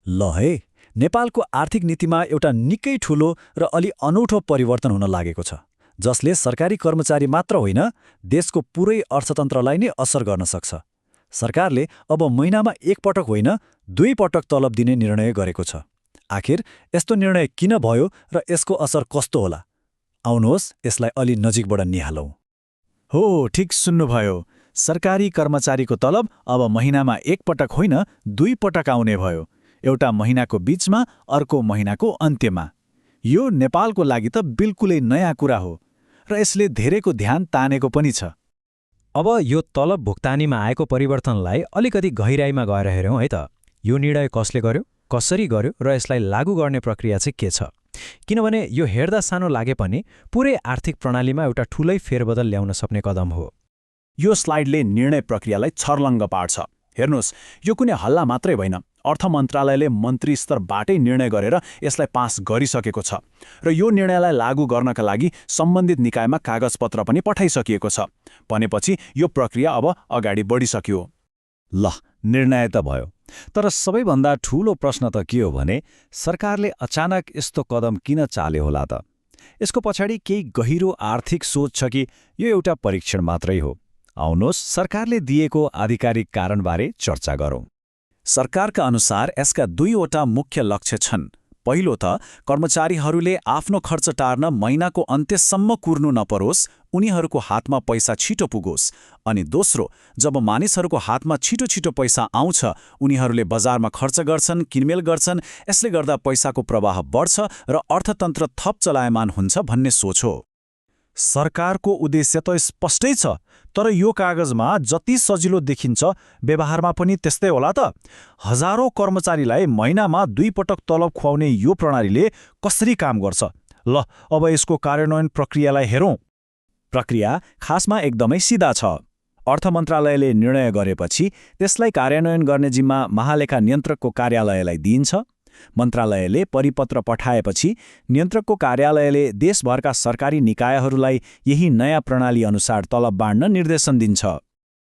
ल है, नेपालको आर्थिक नीतिमा एउटा निकै ठूलो र अलि अनौठो परिवर्तन हुन लागेको छ, जसले सरकारी कर्मचारी मात्र होइन, देशको पुरै अर्थतन्त्रलाई नै असर गर्न सक्छ। सरकारले अब महिनामा एक पटक होइन, 2 पटक तलब दिने निर्णय गरेको छ। आखिर यस्तो निर्णय किन भयो र यसको असर कस्तो होला? आउनुहोस् यसलाई अलि नजिकबाट निहालौँ। हो, ठिक सुन्नुभयो। सरकारी कर्मचारीको तलब अब महिनामा एक पटक होइन, 2 पटक आउने भयो। एउटा महिनाको बीचमा, अर्को महिनाको अन्त्यमा। यो नेपालको लागि त बिल्कुलै नयाँ कुरा हो र यसले धेरैको ध्यान तानेको पनि छ। अब यो तलब भुक्तानीमा आएको परिवर्तनलाई अलिकति गहिराईमा गएर हेरौँ है त। यो निर्णय कसले गर्यो, कसरी गर्यो र यसलाई लागू गर्ने प्रक्रिया चाहिँ के छ? किनभने यो हेर्दा सानो लागे पनि पुरै आर्थिक प्रणालीमा एउटा ठूलै फेरबदल ल्याउन सक्ने कदम हो। यो स्लाइडले निर्णय प्रक्रियालाई छर्लङ्ग पार्छ। हेर्नुहोस्, यो कुनै हल्ला मात्रै होइन। अर्थ मन्त्रालयले मन्त्री स्तरबाटै निर्णय गरेर यसलाई पास गरिसकेको छ र यो निर्णयलाई लागू गर्नका लागि सम्बन्धित निकायमा कागजपत्र पनि पठाइसकिएको छ। भनेपछि यो प्रक्रिया अब अगाडि बढिसक्यो। ल, निर्णय त भयो, तर सबैभन्दा ठूलो प्रश्न त के हो भने सरकारले अचानक यस्तो कदम किन चाल्यो होला त? यसको पछाडि केही गहिरो आर्थिक सोच छ कि यो एउटा परीक्षण मात्रै हो? आउनुहोस् सरकारले दिएको आधिकारिक कारणबारे चर्चा गरौँ। सरकारका अनुसार यसका 2 वटा मुख्य लक्ष्य छन्। पहिलो त कर्मचारीहरूले आफ्नो खर्च टार्न महिनाको अन्त्यसम्म कुर्नु नपरोस्, उनीहरूको हातमा पैसा छिटो पुगोस्। अनि दोस्रो, जब मानिसहरूको हातमा छिटो पैसा आउँछ, उनीहरूले बजारमा खर्च गर्छन्, किनमेल गर्छन्, यसले गर्दा पैसाको प्रवाह बढ्छ र अर्थतन्त्र थप चलायमान हुन्छ भन्ने सोच हो। सरकारको उद्देश्य त स्पष्टै छ, तर यो कागजमा जति सजिलो देखिन्छ व्यवहारमा पनि त्यस्तै होला त? हजारौं कर्मचारीलाई महिनामा 2 पटक तलब खुवाउने यो प्रणालीले कसरी काम गर्छ? ल, अब यसको कार्यान्वयन प्रक्रियालाई हेरौँ। प्रक्रिया खासमा एकदमै सिधा छ। अर्थ मन्त्रालयले निर्णय गरेपछि त्यसलाई कार्यान्वयन गर्ने जिम्मा महालेखा नियन्त्रकको कार्यालयलाई दिइन्छ। मन्त्रालयले परिपत्र पठाएपछि नियन्त्रकको कार्यालयले देशभरका सरकारी निकायहरूलाई यही नयाँ प्रणाली अनुसार तलब बाँड्न निर्देशन दिन्छ।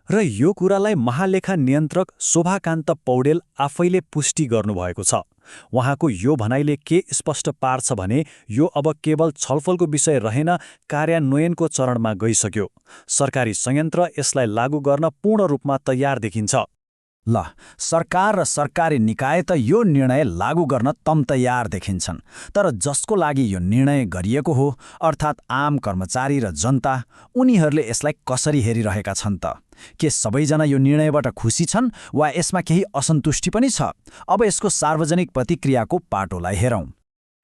र यो कुरालाई महालेखा नियन्त्रक शोभाकान्त पौडेल आफैले पुष्टि गर्नुभएको छ। उहाँको यो भनाइले के स्पष्ट पार्छ भने यो अब केवल छलफलको विषय रहेन, कार्यान्वयनको चरणमा गइसक्यो। सरकारी संयन्त्र यसलाई लागू गर्न पूर्ण रूपमा तयार देखिन्छ। ल, सरकार र सरकारी निकाय त यो निर्णय लागू गर्न तम तयार देखिन्छन्, तर जसको लागि यो निर्णय गरिएको हो, अर्थात् आम कर्मचारी र जनता, उनीहरूले यसलाई कसरी हेरिरहेका छन् त? के सबैजना यो निर्णयबाट खुसी छन् वा यसमा केही असन्तुष्टि पनि छ? अब यसको सार्वजनिक प्रतिक्रियाको पाटोलाई हेरौँ।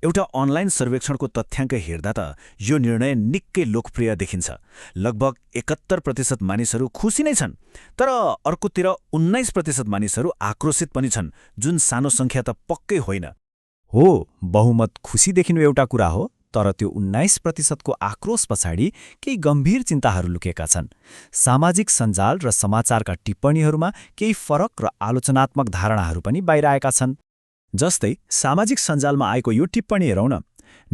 एउटा अनलाइन सर्वेक्षणको तथ्याङ्क हेर्दा त यो निर्णय निकै लोकप्रिय देखिन्छ। लगभग 71% मानिसहरू खुसी नै छन्, तर अर्कोतिर 19% मानिसहरू आक्रोशित पनि छन्, जुन सानो सङ्ख्या त पक्कै होइन। हो, बहुमत खुसी देखिनु एउटा कुरा हो, तर त्यो 19% को आक्रोश पछाडि केही गम्भीर चिन्ताहरू लुकेका छन्। सामाजिक सञ्जाल र समाचारका टिप्पणीहरूमा केही फरक र आलोचनात्मक धारणाहरू पनि बाहिर आएका छन्। जस्तै सामाजिक सञ्जालमा आएको यो टिप्पणी हेरौँ न।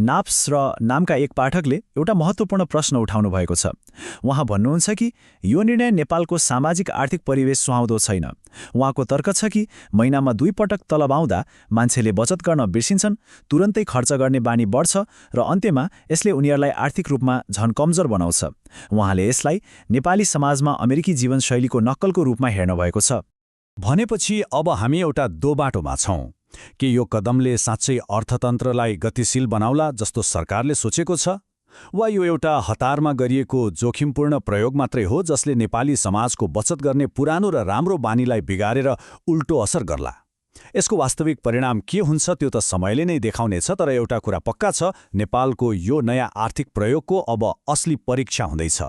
नाप्स र नामका एक पाठकले एउटा महत्त्वपूर्ण प्रश्न उठाउनु भएको छ। उहाँ भन्नुहुन्छ कि यो निर्णय नेपालको सामाजिक आर्थिक परिवेश सुहाउँदो छैन। उहाँको तर्क छ कि महिनामा 2 पटक तलब आउँदा मान्छेले बचत गर्न बिर्सिन्छन्, तुरन्तै खर्च गर्ने बानी बढ्छ र अन्त्यमा यसले उनीहरूलाई आर्थिक रूपमा झन कमजोर बनाउँछ। उहाँले यसलाई नेपाली समाजमा अमेरिकी जीवनशैलीको नक्कलको रूपमा हेर्नु भएको छ। भनेपछि अब हामी एउटा दोबाटोमा छौँ। के यो कदमले साँच्चै अर्थतन्त्रलाई गतिशील बनाउला जस्तो सरकारले सोचेको छ, वा यो एउटा हतारमा गरिएको जोखिमपूर्ण प्रयोग मात्रै हो जसले नेपाली समाजको बचत गर्ने पुरानो र राम्रो बानीलाई बिगारेर उल्टो असर गर्ला? यसको वास्तविक परिणाम के हुन्छ त्यो त समयले नै देखाउनेछ, तर एउटा कुरा पक्का छ, नेपालको यो नयाँ आर्थिक प्रयोगको अब असली परीक्षा हुँदैछ।